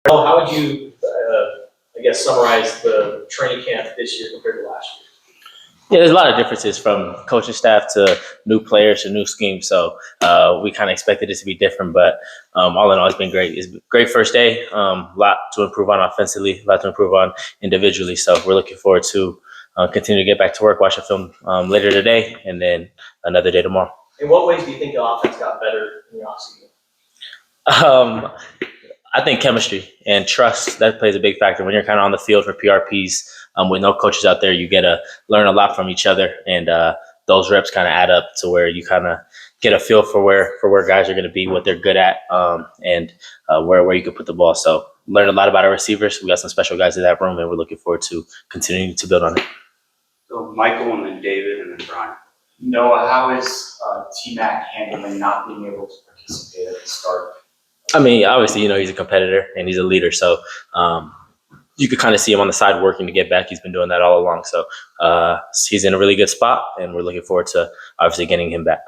Well, how would you, summarize the training camp this year compared to last year? Yeah, there's a lot of differences from coaching staff to new players to new schemes. So we kind of expected it to be different, but all in all, it's been great. It's been a great first day. A lot to improve on offensively, a lot to improve on individually. So we're looking forward to continue to get back to work, watch the film later today, and then another day tomorrow. In what ways do you think the offense got better in the offseason? I think chemistry and trust, that plays a big factor. When you're kind of on the field for PRPs with no coaches out there, you get to learn a lot from each other, and those reps kind of add up to where you kind of get a feel for where guys are going to be, what they're good at, and where you can put the ball. So learn a lot about our receivers. We got some special guys in that room, and we're looking forward to continuing to build on it. So Michael, and then David, and then Brian. Noah, how is T-Mac handling not being able to participate at the start? I mean, obviously, he's a competitor and he's a leader. So you could kind of see him on the side working to get back. He's been doing that all along. So he's in a really good spot, and we're looking forward to obviously getting him back.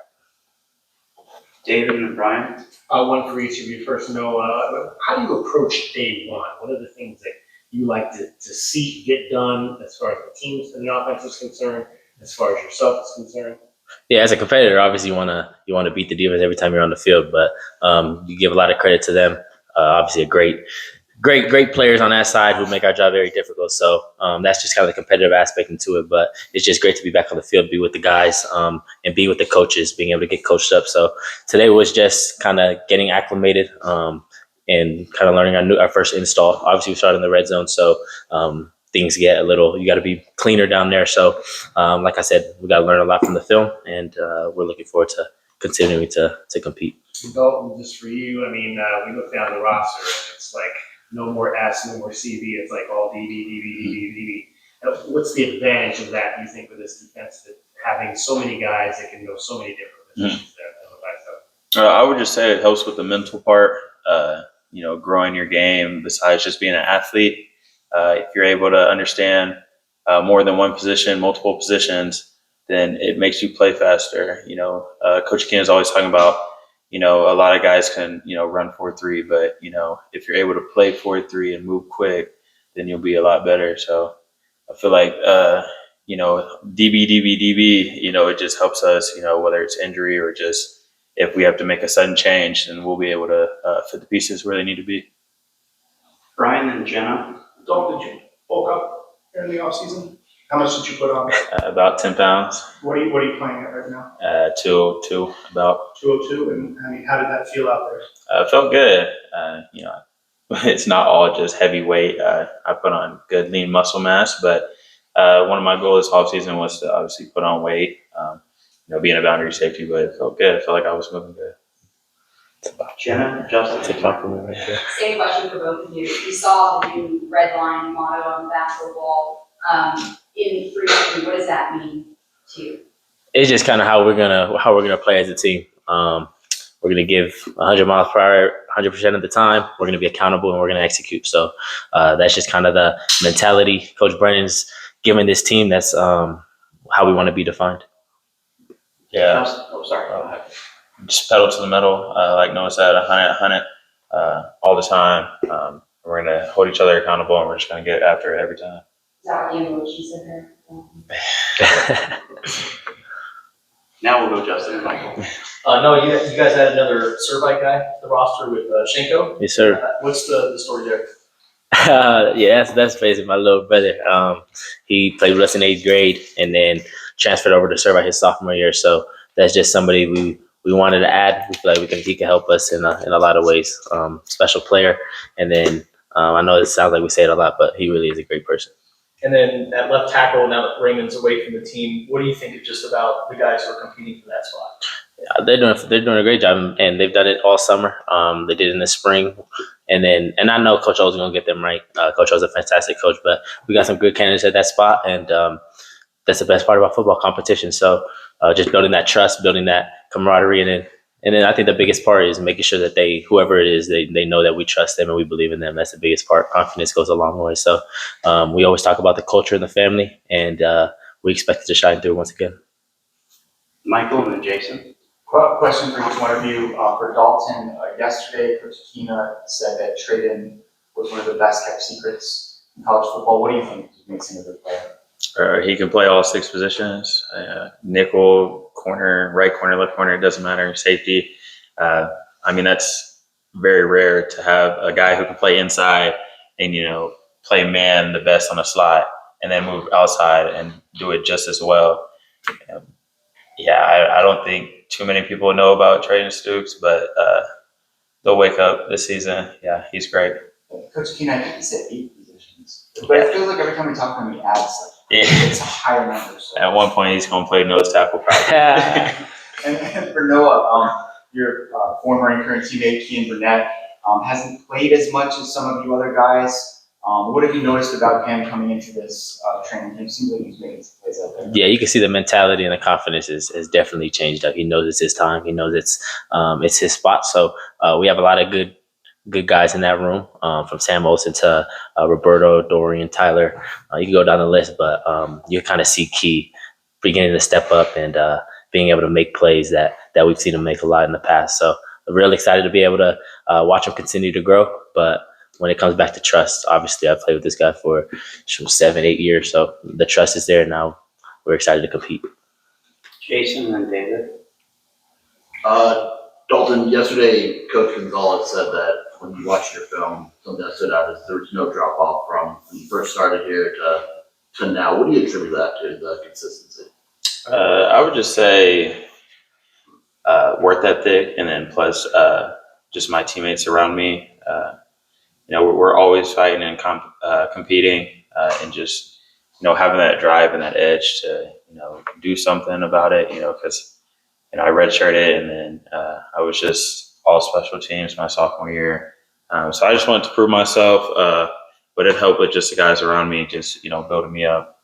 David and Brian. One for each of you. First, Noah, how do you approach day one? What are the things that you like to see get done as far as the teams and the offense is concerned, as far as yourself is concerned? Yeah, as a competitor, obviously you want to beat the defense every time you're on the field, but you give a lot of credit to them. Obviously, great players on that side who make our job very difficult. So that's just kind of the competitive aspect into it. But it's just great to be back on the field, be with the guys, and be with the coaches, being able to get coached up. So today was just kind of getting acclimated and kind of learning our first install. Obviously, we started in the red zone, so things get you got to be cleaner down there. So, like I said, we got to learn a lot from the film, and we're looking forward to continuing to compete. Dalton, just for you, I mean, we look down the roster, and it's like no more S, no more CV. It's like all DB. What's the advantage of that, you think, with this defense, that having so many guys that can know so many different positions there? I would just say it helps with the mental part, growing your game besides just being an athlete. If you're able to understand more than one position, multiple positions, then it makes you play faster. Coach Ken is always talking about, a lot of guys can, run 4-3, but, if you're able to play 4-3 and move quick, then you'll be a lot better. So I feel like, DB, it just helps us, whether it's injury or just if we have to make a sudden change, then we'll be able to fit the pieces where they need to be. Brian and Jenna. Dalton, did you bulk up during the offseason? How much did you put on? About 10 pounds. What are you playing at right now? 202, about. 202, and I mean, how did that feel out there? Felt good. It's not all just heavy weight. I put on good lean muscle mass, but one of my goals this offseason was to obviously put on weight, being a boundary safety, but it felt good. I felt like I was moving good. Jenna, Justin. It's a compliment right there. Same question for both of you. We saw the new red line motto on the back of the wall. In free agency, what does that mean to you? It's just kind of how we're gonna play as a team. We're gonna give 100 miles per hour, 100% of the time. We're gonna be accountable, and we're gonna execute. So that's just kind of the mentality Coach Brennan's giving this team. That's how we want to be defined. Yeah. Oh, sorry. Just pedal to the metal, like Noah said, 100, all the time. We're going to hold each other accountable, and we're just going to get after it every time. Is that what you said there? Now we'll go Justin and Michael. No, you guys had another Servite guy, the roster with Shenko. Yes, sir. What's the story there? Yeah, that's basically my little brother. He played with us in 8th grade and then transferred over to Servite his sophomore year. So that's just somebody we wanted to add. We feel like he can help us in a lot of ways. Special player. And then I know it sounds like we say it a lot, but he really is a great person. And then at left tackle, now that Raymond's away from the team, what do you think just about the guys who are competing for that spot? They're doing a great job, and they've done it all summer. They did it in the spring, and I know Coach O's gonna get them right. Coach O's a fantastic coach, but we got some good candidates at that spot, and that's the best part about football competition. So just building that trust, building that camaraderie, and then I think the biggest part is making sure that whoever it is, they know that we trust them and we believe in them. That's the biggest part. Confidence goes a long way. So we always talk about the culture and the family, and we expect it to shine through once again. Michael and then Jason. Question for each one of you. For Dalton, yesterday, Coach Kina said that trading was one of the best kept secrets in college football. What do you think makes him a good player? He can play all 6 positions: nickel, corner, right corner, left corner. It doesn't matter. Safety. I mean, that's very rare to have a guy who can play inside and play man the best on the slot, and then move outside and do it just as well. I don't think too many people know about Traden Stukes, but they'll wake up this season. Yeah, he's great. Coach Keenan, I think he said 8 positions, but it feels like every time we talk to him, he adds it's a higher number. So. At one point, he's going to play nose tackle probably. and for Noah, your former and current teammate, Kean Burnett, hasn't played as much as some of you other guys. What have you noticed about him coming into this training camp? Seems like he's making some plays out there. Yeah, you can see the mentality and the confidence is definitely changed up. He knows it's his time. He knows it's his spot. So we have a lot of good guys in that room, from Sam Olsen to Roberto, Dorian, Tyler. You can go down the list, but you kind of see Key beginning to step up and being able to make plays that we've seen him make a lot in the past. So I'm really excited to be able to watch him continue to grow. But when it comes back to trust, obviously I've played with this guy for 7-8 years. So the trust is there. Now we're excited to compete. Jason and David. Dalton, yesterday Coach Gonzalez said that when you watched your film, something that stood out is there was no drop off from when you first started here to now. What do you attribute that to, the consistency? I would just say work ethic, and then plus just my teammates around me. We're always fighting and competing, and just having that drive and that edge to do something about it. Because I redshirted, and then I was just all special teams my sophomore year. So I just wanted to prove myself, but it helped with just the guys around me, just building me up.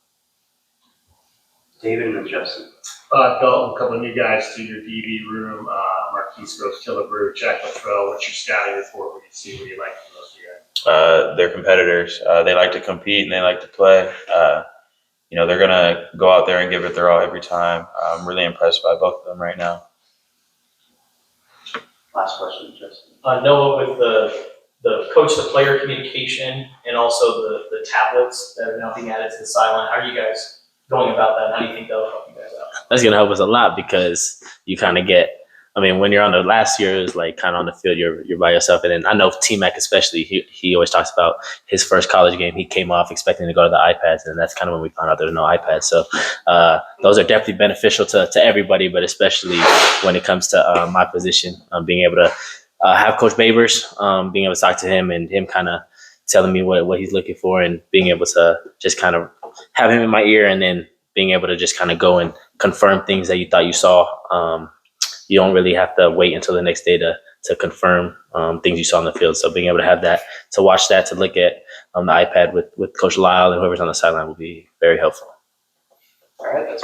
David and Justin. Dalton, a couple of new guys to your DB room. Marquise Gross, Killebrew, Jack Latrell. What's your scouting report? What do you see? What do you like from those two guys? They're competitors. They like to compete and they like to play. They're going to go out there and give it their all every time. I'm really impressed by both of them right now. Last question, Justin. Noah, with the coach-to-player communication and also the tablets that are now being added to the sideline, how are you guys going about that? How do you think that'll help you guys out? That's going to help us a lot because you kind of when you're on the last year, it's like kind of on the field, you're by yourself. And then I know T-Mac especially, he always talks about his first college game. He came off expecting to go to the iPads, and that's kind of when we found out there's no iPads. So those are definitely beneficial to everybody, but especially when it comes to my position, being able to have Coach Babers, being able to talk to him and him kind of telling me what he's looking for, and being able to just kind of have him in my ear, and then being able to just kind of go and confirm things that you thought you saw. You don't really have to wait until the next day to confirm things you saw on the field. So being able to have that, to watch that, to look at the iPad with Coach Lyle and whoever's on the sideline will be very helpful. All right, that's